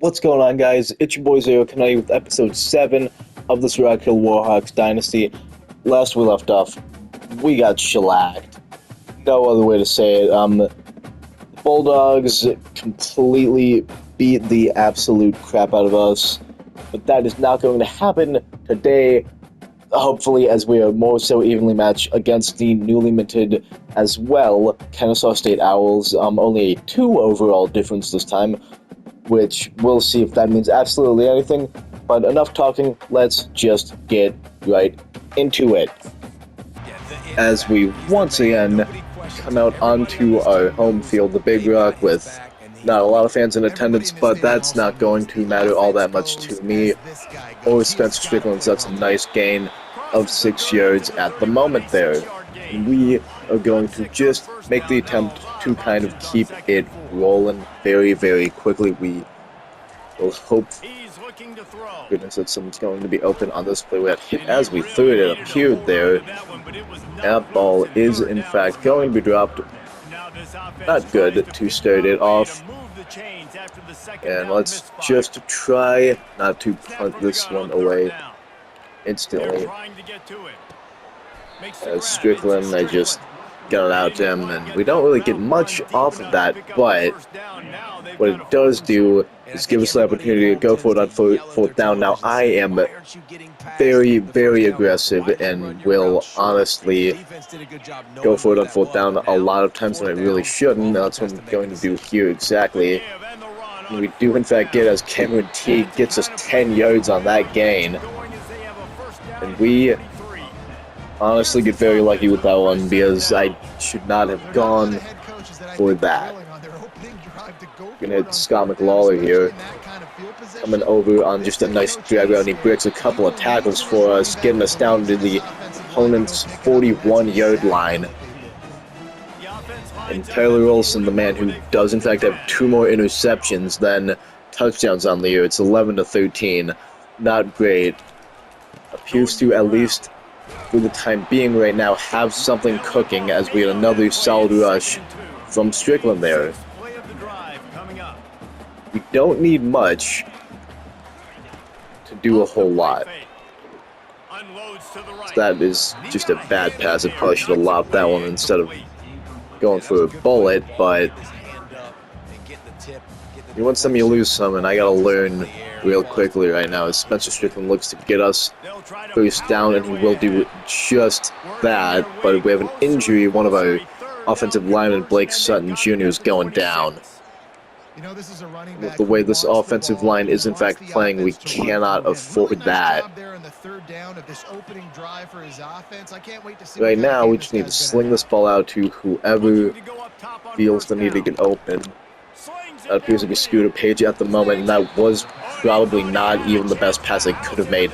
What's going on, guys? It's your boy Zero coming at you with episode 7 of this Rock Hill Warhawks Dynasty. Last we left off, we got shellacked. No other way to say it. The Bulldogs completely beat the absolute crap out of us, but that is not going to happen today. Hopefully, as we are more so evenly matched against the newly minted as well Kennesaw State Owls. Only a 2 overall difference this time, which we'll see if that means absolutely anything. But enough talking, let's just get right into it. As we once again come out onto our home field, the Big Rock, with not a lot of fans in attendance, but that's not going to matter all that much to me or Spencer Strickland's. That's a nice gain of 6 yards at the moment there. We are going to just make the attempt to kind of keep it rolling very, very quickly. We will hope, goodness, that someone's going to be open on this play. We got hit as we threw it. It appeared there. That ball is, in fact, going to be dropped. Not good to start it off. And let's just try not to punt this one away instantly. As Strickland, I just got it out to him, and we don't really get much off of that, but what it does do is give us the opportunity to go for it on fourth down. Now, I am very, very aggressive and will honestly go for it on fourth down a lot of times when I really shouldn't. That's what I'm going to do here exactly. And we do, in fact, get, as Cameron Teague gets us 10 yards on that gain. And we honestly get very lucky with that one, because I should not have gone for that. Gonna hit Scott McLawler here, coming over on just a nice drag route, and he breaks a couple of tackles for us, getting us down to the opponent's 41-yard line. And Tyler Olson, the man who does in fact have 2 more interceptions than touchdowns on the year, it's 11-13. Not great. Appears to, at least for the time being right now, have something cooking, as we had another solid rush from Strickland there. We don't need much to do a whole lot. So that is just a bad pass. I probably should have lobbed that one instead of going for a bullet, but you win some, you lose some, and I gotta learn real quickly right now as Spencer Strickland looks to get us first down, and he will do just that. But we have an injury. One of our offensive linemen, Blake Sutton Jr., is going down. With the way this offensive line is in fact playing, we cannot afford that. Right now, we just need to sling this ball out to whoever feels the need to get open. That appears to be Scooter Page at the moment, and that was probably not even the best pass I could have made.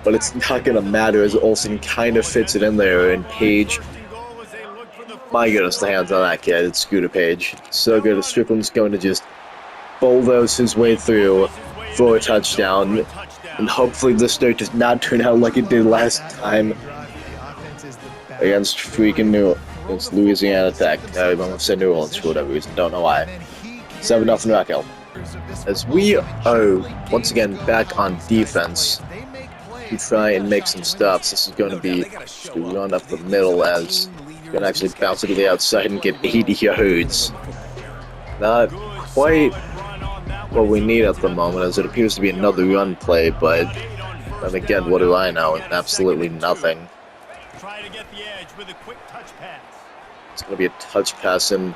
But it's not going to matter, as Olsen kind of fits it in there, and Page, my goodness, the hands on that kid. It's Scooter Page. So good. Strickland's going to just bulldoze his way through for a touchdown. And hopefully this start does not turn out like it did last time against against Louisiana Tech. I almost said New Orleans for whatever reason. Don't know why. 7-0 Rock Hill. As we are once again back on defense to try and make some stops. This is going to be just a run up the middle, as we're going to actually bounce it to the outside and get 80 yards. Not quite what we need at the moment, as it appears to be another run play, but then again, what do I know? Absolutely nothing. It's going to be a touch pass, and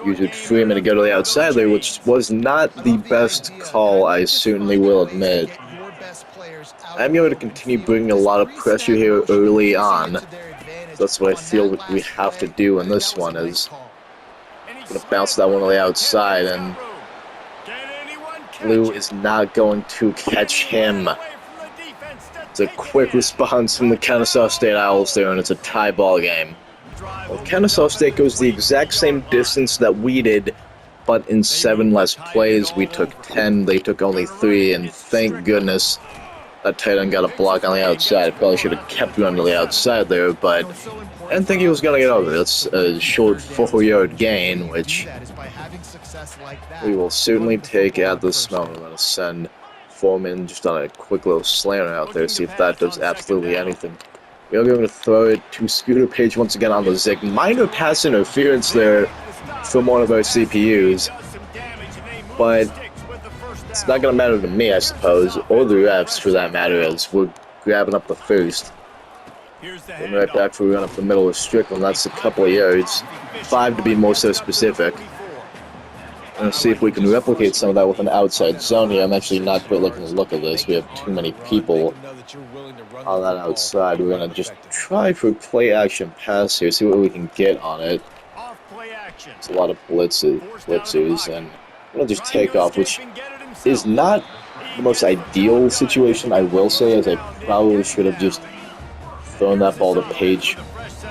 used Freeman to go to the outside there, which was not the best call, I certainly will admit. I'm going to continue bringing a lot of pressure here early on. That's what I feel we have to do in this one, is going to bounce that one to the outside, and Blue is not going to catch him. It's a quick response from the Kennesaw State Owls there, and it's a tie ball game. Well, Kennesaw State goes the exact same distance that we did, but in 7 less plays. We took 10, they took only 3, and thank goodness that tight end got a block on the outside. I probably should have kept running to the outside there, but I didn't think he was going to get over. That's a short 4-yard gain, which We will certainly take at this moment. I'm going to send Foreman just on a quick little slanter out there, see if that does absolutely anything. We are going to throw it to Scooter Page once again on the zig. Minor pass interference there from one of our CPUs, but it's not going to matter to me, I suppose, or the refs for that matter, as we're grabbing up the first. And right back for a run up the middle of Strickland. That's a couple of yards. 5 to be more so specific. Let's see if we can replicate some of that with an outside zone here. I'm actually not quite liking the look of this. We have too many people on that outside. We're going to just try for a play action pass here, see what we can get on it. It's a lot of blitzers, and I'm going to just take off, which is not the most ideal situation, I will say, as I probably should have just thrown that ball to Page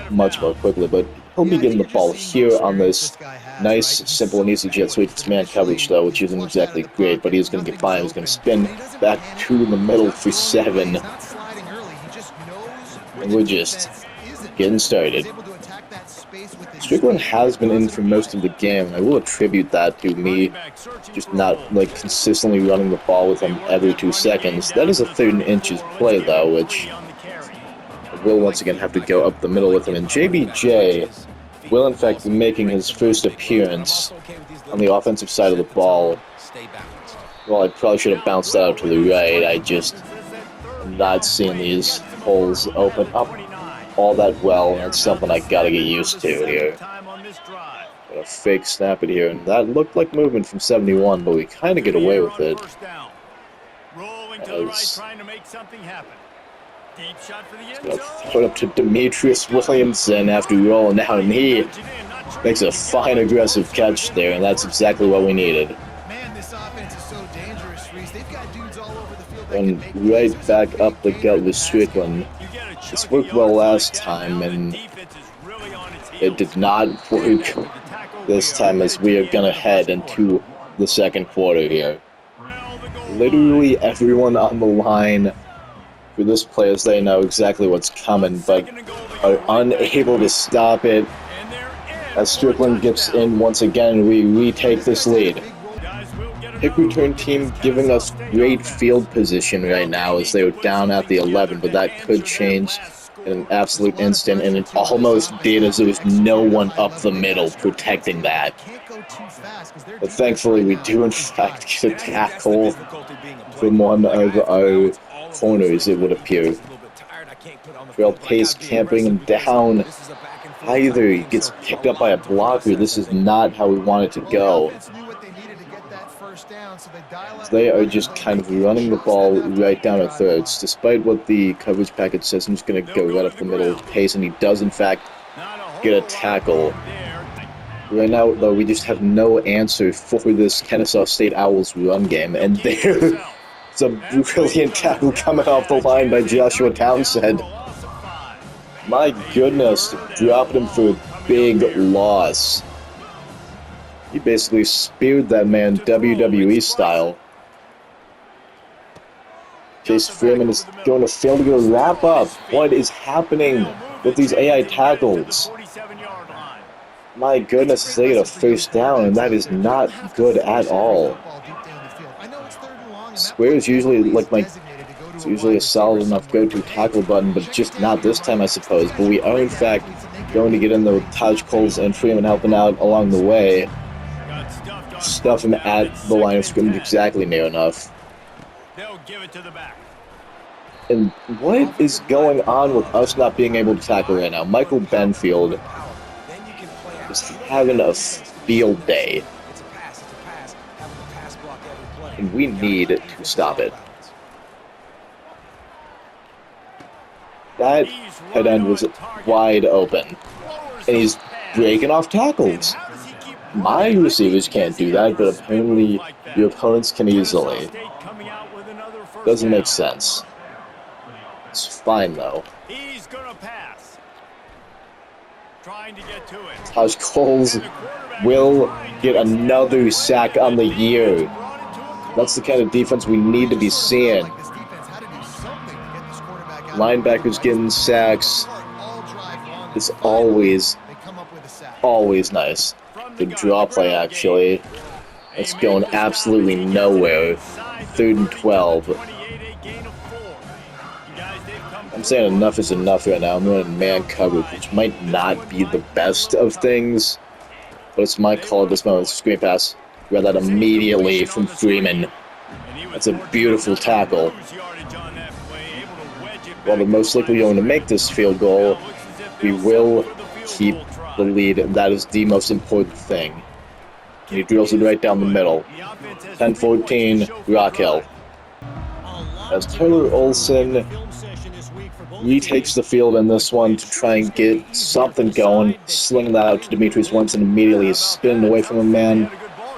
much more quickly, but he'll be getting the ball here on this nice, simple, and easy jet sweep. It's man coverage, though, which isn't exactly great, but he's going to get by. He's going to spin back to the middle for 7. And we're just getting started. Strickland has been in for most of the game, and I will attribute that to me just not, consistently running the ball with him every 2 seconds. That is a 3rd and inches play, though, which will once again have to go up the middle with him. And JBJ will in fact be making his first appearance on the offensive side of the ball. Well, I probably should have bounced that out to the right. I just am not seeing these holes open up all that well, and it's something I gotta get used to here. Got a fake snap it here, and that looked like movement from 71, but we kind of get away with it. As gonna throw it up to Demetrius Williamson after rolling out, and he makes a fine aggressive catch there, and that's exactly what we needed. And right back up the gut with Strickland. This worked well last time, and it did not work this time, as we are gonna head into the second quarter here. Literally everyone on the line for this play, as they know exactly what's coming, but are unable to stop it. As Strickland gets in once again, we retake this lead. Kick return team giving us great field position right now, as they are down at the 11, but that could change in an absolute instant, and it almost did, as there was no one up the middle protecting that. But thankfully we do in fact get a tackle from one of our corners, it would appear. Real pace camping him down. Either he gets picked up by a blocker. This is not how we want it to go. They are just kind of running the ball right down our throats. Despite what the coverage package says, I'm just going to go right up the middle of pace, and he does in fact get a tackle. Right now, though, we just have no answer for this Kennesaw State Owls run game, and there... It's a brilliant tackle coming off the line by Joshua Townsend. My goodness, dropped him for a big loss. He basically speared that man WWE style. Chase Freeman is going to fail to get a wrap up. What is happening with these AI tackles? My goodness, they get a first down, and that is not good at all. Square is usually it's usually a solid enough go-to tackle button, but just not this time, I suppose. But we are in fact going to get in there with Taj Coles and Freeman helping out along the way. Stuff him at the line of scrimmage exactly near enough. And what is going on with us not being able to tackle right now? Michael Benfield is having a field day. And we need to stop it. That head end was wide open. And he's breaking off tackles. My receivers can't do that, but apparently your opponents can easily. Doesn't make sense. It's fine, though. Taj Coles will get another sack on the year. That's the kind of defense we need to be seeing. Linebackers getting sacks. It's always nice. Good draw play, actually. It's going absolutely nowhere. 3rd and 12. I'm saying enough is enough right now. I'm running man coverage, which might not be the best of things, but it's my call at this moment. Screen pass. Read that immediately from Freeman. That's a beautiful tackle. While they're most likely going to make this field goal, we will keep the lead, and that is the most important thing. And he drills it right down the middle. 10-14, Rock Hill. As Taylor Olsen retakes the field in this one to try and get something going, slinging that out to Demetrius Winston immediately. He's spinning away from a man.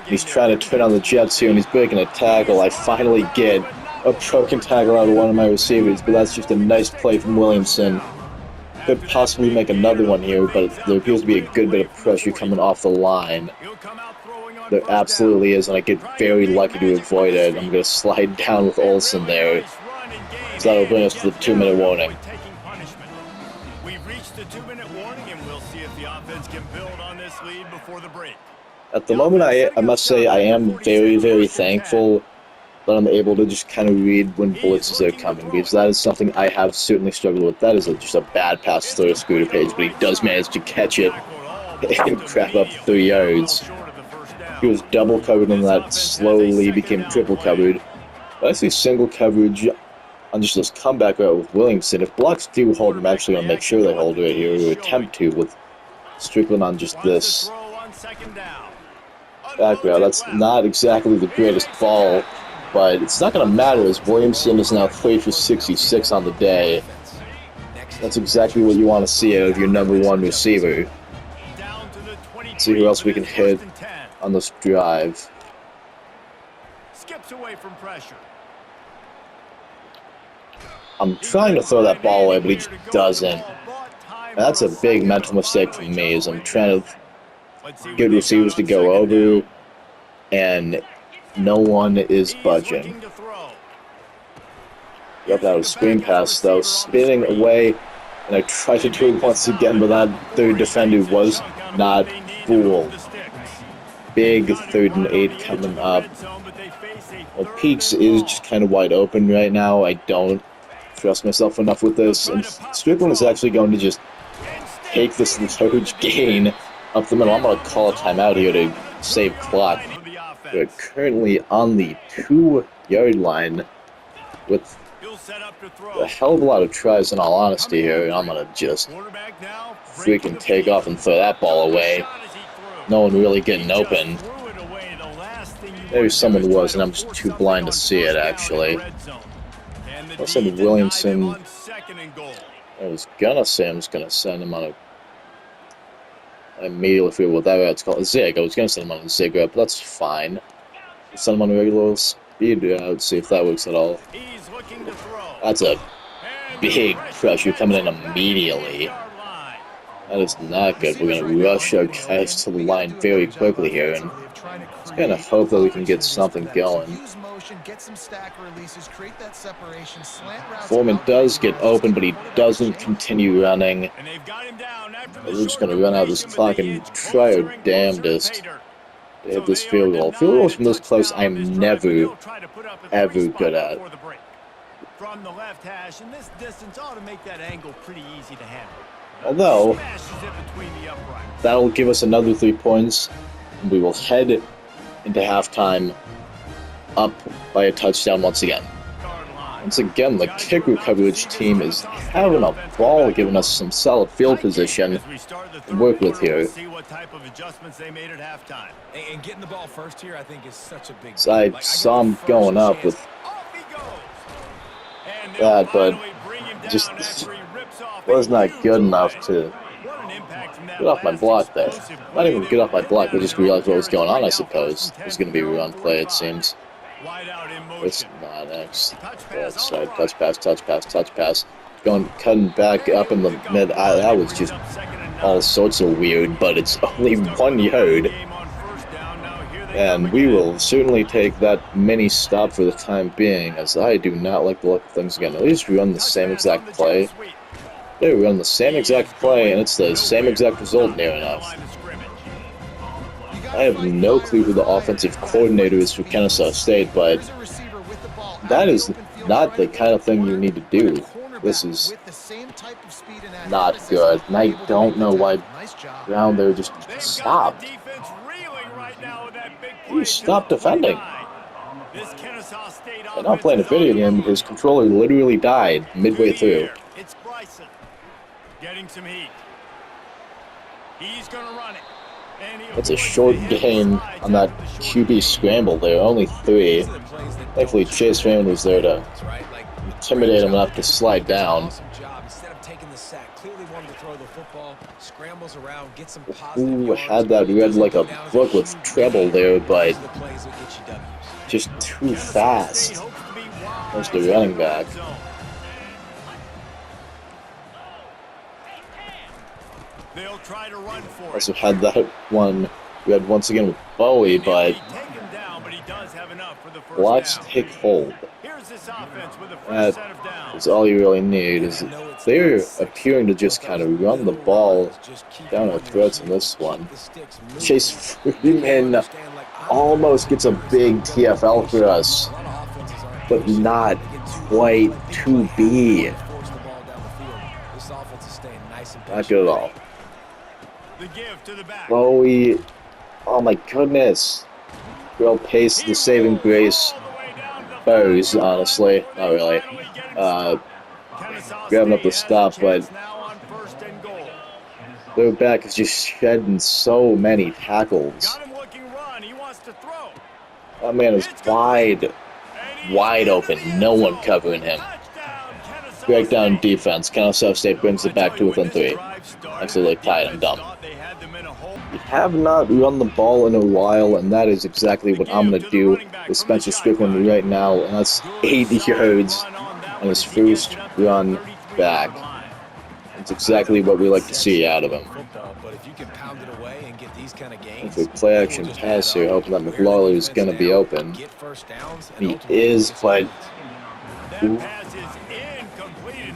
He's trying to turn on the Jets here, and he's breaking a tackle. I finally get a broken tackle out of one of my receivers, but that's just a nice play from Williamson. Could possibly make another one here, but there appears to be a good bit of pressure coming off the line. There absolutely is, and I get very lucky to avoid it. I'm going to slide down with Olsen there. So that'll bring us to the 2-minute warning. We've reached the 2-minute warning, and we'll see if the offense can build on this lead before the break. At the moment, I must say I am very, very thankful that I'm able to just kind of read when blitzes are coming, because that is something I have certainly struggled with. That is just a bad pass through a Scooter Page, but he does manage to catch it and crap up 3 yards. He was double covered and that slowly became triple covered. But I see single coverage on just this comeback route with Williamson. If blocks do hold, I'm actually going to make sure they hold right here, or attempt to, with Strickland on just this back route. That's not exactly the greatest ball, but it's not going to matter as Williamson is now 3 for 66 on the day. That's exactly what you want to see out of your #1 receiver. Let's see who else we can hit on this drive. Skips away from pressure. I'm trying to throw that ball away, but he just doesn't. That's a big mental mistake for me, as I'm trying to get receivers to go over, and no one is budging. Yep, that was screen pass, though, spinning away, and I tried to do it once again, but that third defender was not fooled. Big 3rd and 8 coming up. Well, Peaks is just kind of wide open right now. I don't trust myself enough with this, and Strickland is actually going to just take this large gain up the middle. I'm going to call a timeout here to save clock. We're currently on the 2-yard line with a hell of a lot of tries, in all honesty, here, and I'm going to just freaking take off and throw that ball away. No one really getting open. Maybe someone was, and I'm just too blind to see it, actually. I said Williamson. I was gonna say I'm just gonna send him on a. I immediately figured what that route's called, a zig. I was gonna send him on a zig route, but that's fine. Send him on a regular speed route, see if that works at all. That's a big pressure coming in immediately. That is not good. We're gonna rush our guys to the line very quickly here, and just kind of hope that we can get something going. Foreman does get open, but he doesn't continue running. We're just going to run out this clock and try our damnedest to hit this field goal. Field goals from this close, I'm never, ever good at. From the left hash, and this distance ought to make that angle pretty easy to handle. Although, that'll give us another 3 points, and we will head into halftime up by a touchdown once again. Once again, the kicker coverage team is having a ball, giving us some solid field position to work with here. So I saw him going up with that, but just was not good enough to get off my block there. Not even get off my block, but just realized what was going on, I suppose. It was going to be a run play, it seems. It's not X. Outside, touch pass. Cutting back up in the mid. That was just all sorts of weird, but it's only 1 yard. And we will certainly take that mini stop for the time being, as I do not like the look of things again. At least run the same exact play. They run the same exact play, and it's the same exact result near enough. I have no clue who the offensive coordinator is for Kennesaw State, but that is not the kind of thing you need to do. This is not good, and I don't know why Brown there just stopped. You stop defending. I'm not playing a video game. His controller literally died midway through. It's Bryson getting some heat. He's gonna run it. That's a short gain on that QB scramble there, only 3. Thankfully, Chase Raymond was there to intimidate him enough to slide down. Who had that read like a book with treble there, but just too fast. There's the running back. They'll try to run for it. Also had that one we had once again with Bowie, but blocks take hold. That is all you really need. Is they're appearing to just kind of run the ball down our throats in this one. Chase Freeman almost gets a big TFL for us, but not quite to be. Not good at all. Bowie, oh my goodness. Real pace, the saving grace. Bows, honestly. Not really. Grabbing up the stop, but their back is just shedding so many tackles. That man is wide open. No one covering him. Breakdown defense. Kennesaw State brings it back to within 3. Actually, like tied and dumb. We have not run the ball in a while, and that is exactly what I'm going to do with Spencer Strickland right now, and that's 80 yards on his first run back. That's exactly what we like to see out of him. If we play action pass here, hoping that McLaughlin is going to be open. He is, but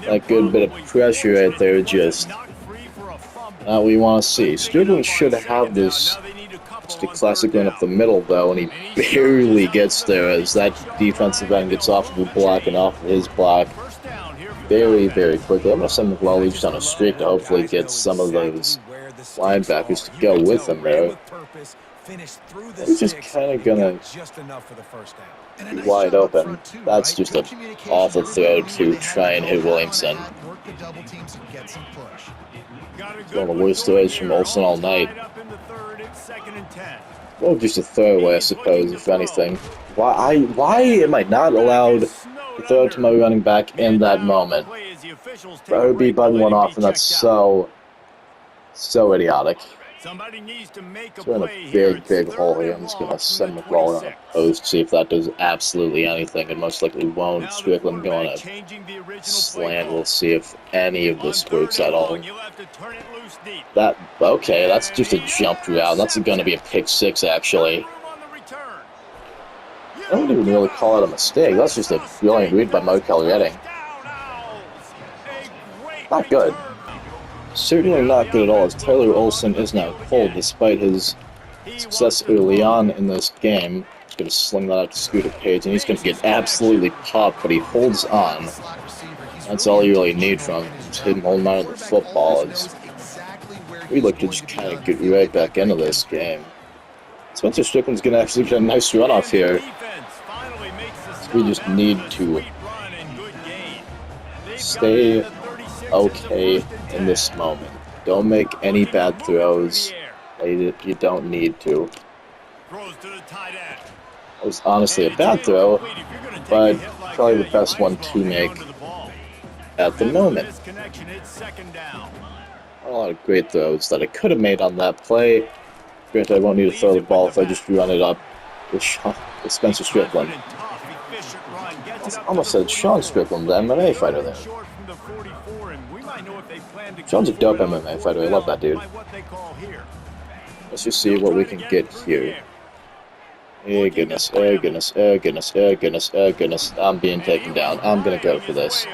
that good bit of pressure right there, just not what you want to see. Strickland should have this just a classic run up the middle, though, and he barely gets there as that defensive end gets off of the block and off of his block very, very quickly. I'm going to send McLaughlin just on a streak to hopefully get some of those linebackers to go with him there. He's just kind of going to be wide open. That's just an awful throw to try and hit Williamson. One of the worst throws from Olsen all night. Well, just a throwaway, I suppose, if anything. Why am I not allowed to throw to my running back in that moment? I would be butting one off, and that's so idiotic. So we're in a big hole here. I'm just going to send McLaughlin on a post, see if that does absolutely anything, and most likely won't. Strickland going to slant. We'll see if any of this works at all. Okay, that's just a jump route. That's going to be a pick 6, actually. I don't even really call it a mistake. That's just a brilliant read by Mokel Redding. Not good. Certainly not good at all, as Tyler Olsen is now cold despite his success early on in this game. He's going to sling that out to Scooter Page, and he's going to get absolutely popped, but he holds on. That's all you really need from him. Just him holding on to the football. We look to just kind of get right back into this game. Spencer Strickland's going to actually get a nice run off here. So we just need to stay okay in this moment. Don't make any bad throws. You don't need to. It was honestly a bad throw, but probably the best one to make at the moment. A lot of great throws that I could have made on that play. Granted, I won't need to throw the ball if I just run it up with Spencer Strickland. I almost said Sean Strickland, the MMA fighter there. Sean's a dope MMA fighter. I love that dude. Let's just see what we can get here. Oh goodness, oh goodness, oh goodness, oh goodness, oh goodness. I'm being taken down. I'm gonna go for this.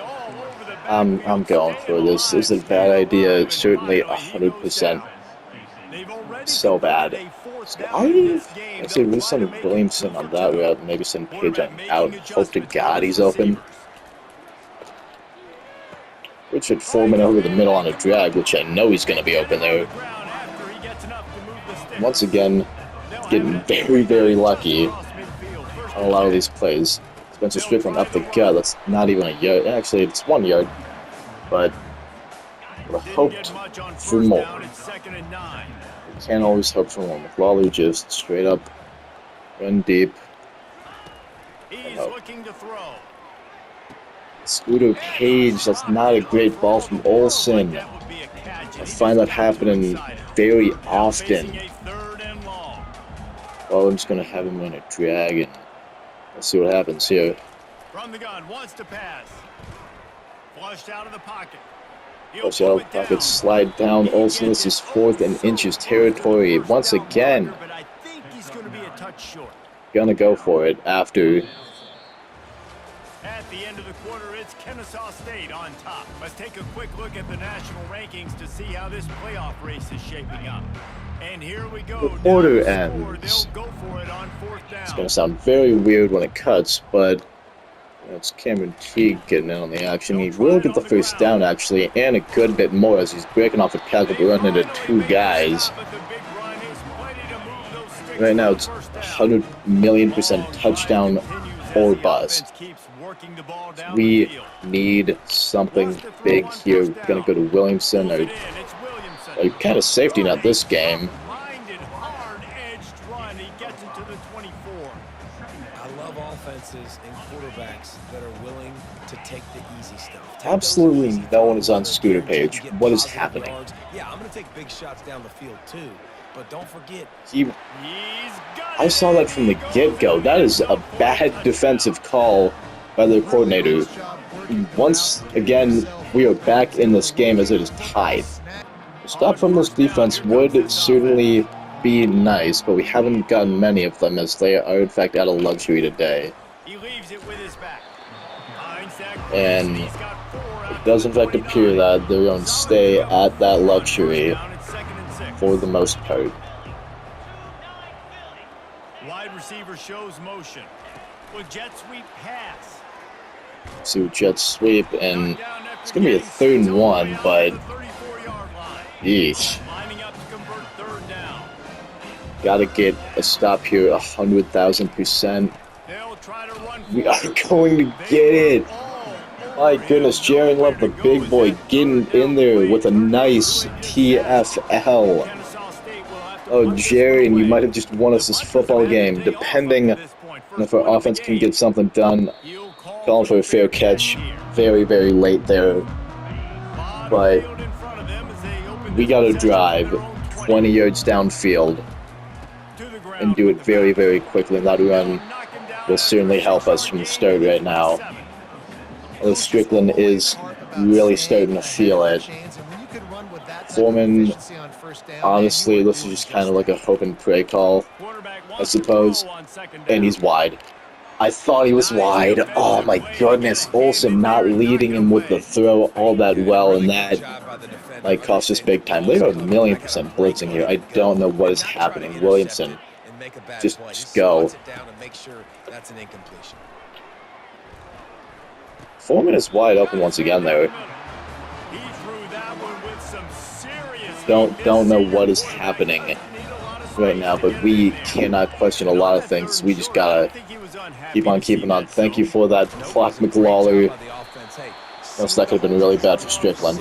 I'm going for this. This is a bad idea. Certainly 100%. So bad. I actually would send Williamson on that route, maybe send Page on out. Hope to God he's open. Richard Foreman over the middle on a drag, which I know he's going to be open there. Once again, getting very, very lucky on a lot of these plays. Spencer Strickland up the gut. That's not even a yard. Actually, it's 1 yard, but I would have hoped for more. You can't always hope for more. McLawley just straight up run deep. Scooter Page, that's not a great ball from Olsen. I find that happening very often. Oh, I'm just going to have him run a drag, and let's see what happens here. From the gun, wants to pass. Flushed out of the pocket. Flushed out of the pocket, slide down. Olsen, this is 4th and inches territory. Once again, gonna go for it after. At the end of the quarter, it's Kennesaw State on top. Let's take a quick look at the national rankings to see how this playoff race is shaping up. And here we go. The quarter ends. Go for it on 4th down. It's going to sound very weird when it cuts, but it's Cameron Teague getting in on the action. He will get the first down, actually, and a good bit more as he's breaking off a tackle to run into 2 guys. Right now, it's 100,000,000% touchdown or bust. We need something big here. We're going to go to Williamson, or kind of safety net this game. I love offenses and quarterbacks that are willing to take the easy stuff. Absolutely no one is on Scooter Page. What is happening? Yeah, I'm going to take big shots down the field too, but don't forget. I saw that from the get-go. That is a bad defensive call by the coordinator. Once again, we are back in this game as it is tied. A stop from this defense would certainly be nice, but we haven't gotten many of them as they are in fact out of luxury today. And it does in fact appear that they're going to stay at that luxury for the most part. Wide receiver shows motion. With jet sweep pass. So jet sweep, and it's going to be a 3rd and 1, but yeesh. Gotta get a stop here 100,000%. We are going to get it. My goodness, Jaron Love, the big boy, getting in there with a nice TFL. Oh, Jaron, you might have just won us this football game, depending on if our offense can get something done. Calling for a fair catch very, very late there. But we gotta drive 20 yards downfield and do it very, very quickly. And that run will certainly help us from the start right now. Although Strickland is really starting to feel it. Foreman, honestly, this is just kind of like a hope and pray call, I suppose. And he's wide. I thought he was wide. Oh my goodness. Olsen not leading him with the throw all that well, and that like cost us big time. They are 1,000,000% blitzing here. I don't know what is happening. Williamson, just go. Foreman is wide open once again there. Don't know what is happening right now, but we cannot question a lot of things. We just gotta keep on keeping on. Thank you for that clock, McLawley. Most that could have been really bad for Strickland.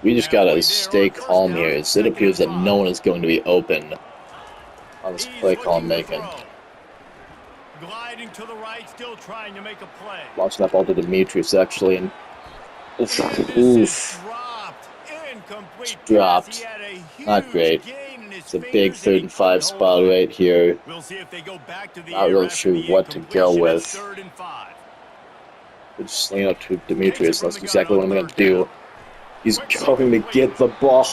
We just gotta stay calm here. It appears that no one is going to be open on this play call I'm making. Gliding to the right, still trying to make a play. Launch that ball to Demetrius actually, and oof. It's dropped. Not great. It's a big 3rd and 5 spot right here. Not really sure what to go with. We're just laying up to Demetrius. That's exactly what I'm going to do. He's going to get the ball.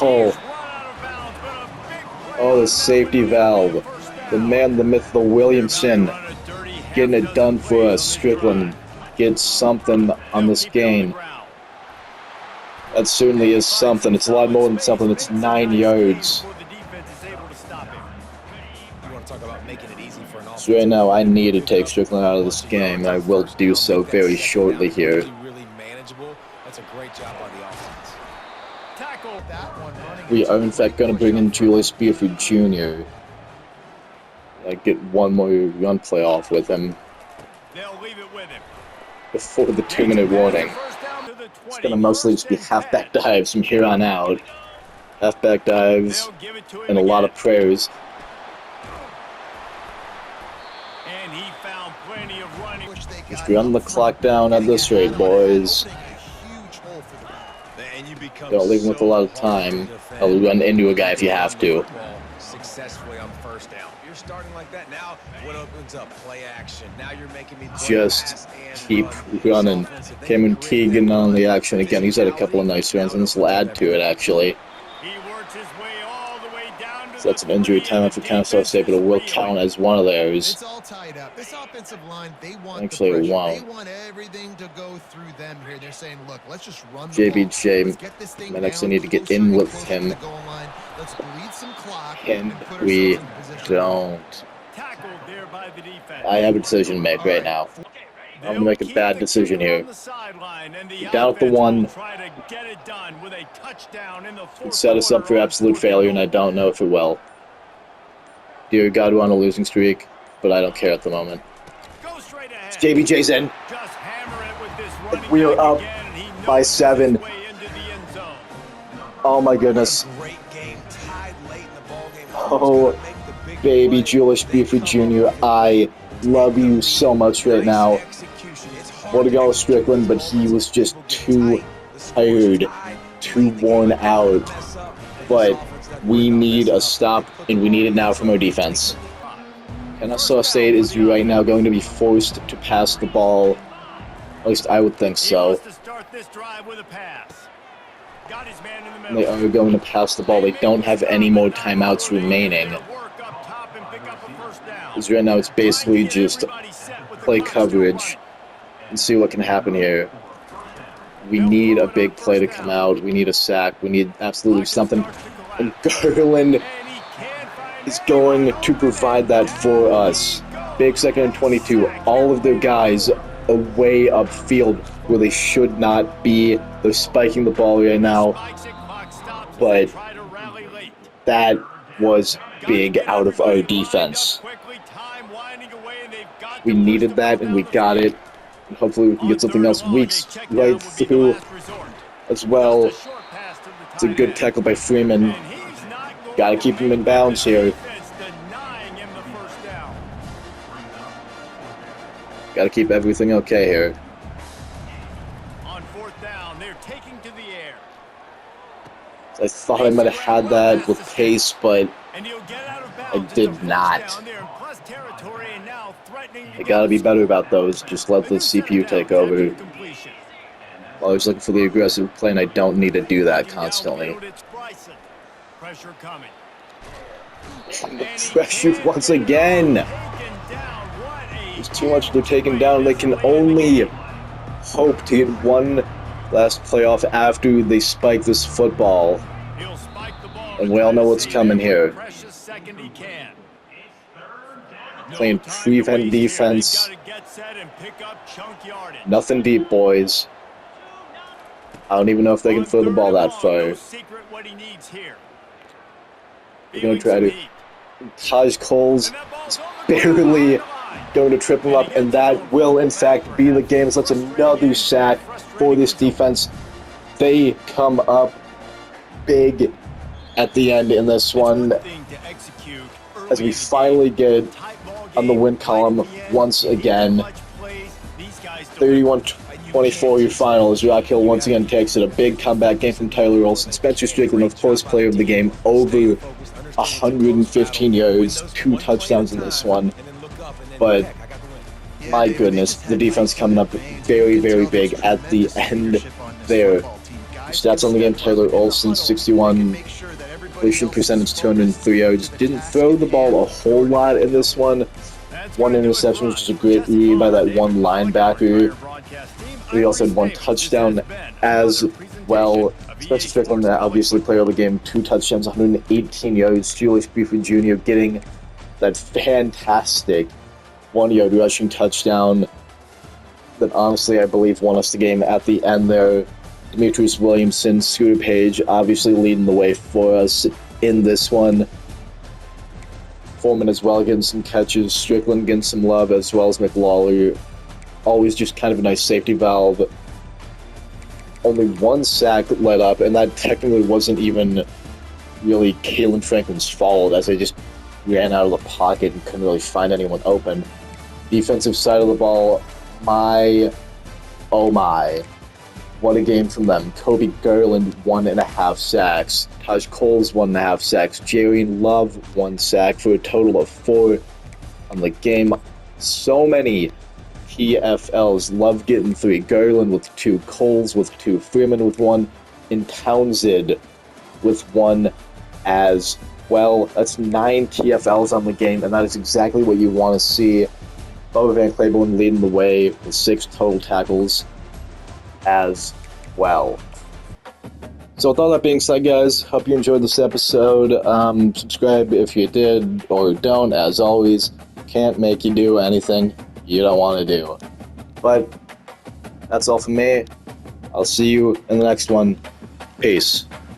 Oh, the safety valve. The man, the myth, the Williamson. Getting it done for us. Strickland gets something on this gain. That certainly is something. It's a lot more than something. It's 9 yards. Before the defense is able to stop him. You want to talk about making it easy for an offense. So right now, I need to take Strickland out of this game, and I will do so very shortly here. Really manageable. That's a great job by the offense. Tackle that one running. We are in fact going to bring in Julius Buford Jr. I get one more run play off with him They'll leave it with him. before the 2-minute warning. First down to the 20. It's going to mostly just be halfback dives from here on out. Halfback dives They'll give it to him and a lot of again. prayers. And he found plenty of running. Just run the clock down at this rate, boys. Don't leave him with a lot of time. I'll run into a guy if you have to. Successfully on first down. You're starting like that now. What opens up play action? Now you're making me Just keep running. Cameron Keegan on the action again. He's had a couple of nice runs, and this will add to it, actually. He works his way all the way down to So that's an injury timeout for Kennesaw State, but it will count as one of theirs. It's all tied up. This offensive line, they want Actually, it the pressure. won't. They want everything to go through them here. They're saying, look, let's just run the JBJ, ball. Let's get this thing I actually down need to get closer in and with closer him. to the goal line. Let's bleed some clock And put we ourselves in position. don't. tackled there by the defense. I have a decision to make right now. I'm going to make a bad decision here. Down at the 1. It set us up for absolute failure, and I don't know if it will. Dear God, we're on a losing streak, but I don't care at the moment. JBJ's in. We are up by 7. Oh my goodness. Oh, baby Julius Buford Jr., I love you so much right now. Would have gone with Strickland, but he was just too tired, too worn out. But we need a stop, and we need it now from our defense. Kennesaw State is right now going to be forced to pass the ball. At least I would think so. They are going to pass the ball. They don't have any more timeouts remaining. Because right now it's basically just play coverage and see what can happen here. We need a big play to come out. We need a sack. We need absolutely something. And Garland is going to provide that for us. Big 2nd and 22. All of their guys are way upfield where they should not be. They're spiking the ball right now. But that was big out of our defense. We needed that, and we got it. And hopefully we can get something else weeks right through as well. It's a good tackle by Freeman. Got to keep him in bounds here. Got to keep everything okay here. On 4th down, they're taking to the air. I thought I might have had that with pace, but I did not. I gotta be better about those. Just let the CPU take over. While I was looking for the aggressive play, and I don't need to do that constantly. Pressure coming. Pressure once again. There's too much they're taking down. They can only hope to get one last playoff after they spike this football. And we all know what's coming here. Playing prevent defense. Nothing deep, boys. I don't even know if they can throw the ball that far. They're going to try to... Taj Coles is barely going to trip him up, and that will, in fact, be the game. So that's another sack for this defense. They come up big at the end in this one as we finally get on the win column once again. 31-24 your final as Rock Hill once again takes it. A big comeback game from Tyler Olson. Spencer Strickland, of course, player of the game, over 115 yards, 2 touchdowns in this one. But my goodness, the defense coming up very, very big at the end there. Stats on the game: Tyler Olson, 61 completion percentage, 203 yards. Didn't throw the ball a whole lot in this one. 1 interception, which is a great read by that one linebacker. We also had 1 touchdown as well. Spencer Strickland, obviously player of the game, 2 touchdowns, 118 yards. Julius Buford Jr. getting that fantastic 1-yard rushing touchdown that honestly I believe won us the game at the end there. Demetrius Williamson, Scooter Page obviously leading the way for us in this one. Foreman as well getting some catches, Strickland getting some love, as well as McLawley. Always just kind of a nice safety valve. Only 1 sack let up, and that technically wasn't even really Kalen Franklin's fault, as they just ran out of the pocket and couldn't really find anyone open. Defensive side of the ball, oh my. What a game from them. Kobe Garland, 1.5 sacks. Taj Coles, 1.5 sacks. Jarian Love, 1 sack, for a total of 4 on the game. So many PFLs. Love getting 3. Garland with 2. Coles with 2. Freeman with 1. And Townsend with 1 as well. That's 9 TFLs on the game, and that is exactly what you want to see. Bubba Van Claiborne leading the way with 6 total tackles as well. So with all that being said, guys, hope you enjoyed this episode. Subscribe if you did or don't. As always, can't make you do anything you don't want to do. But that's all from me. I'll see you in the next one. Peace.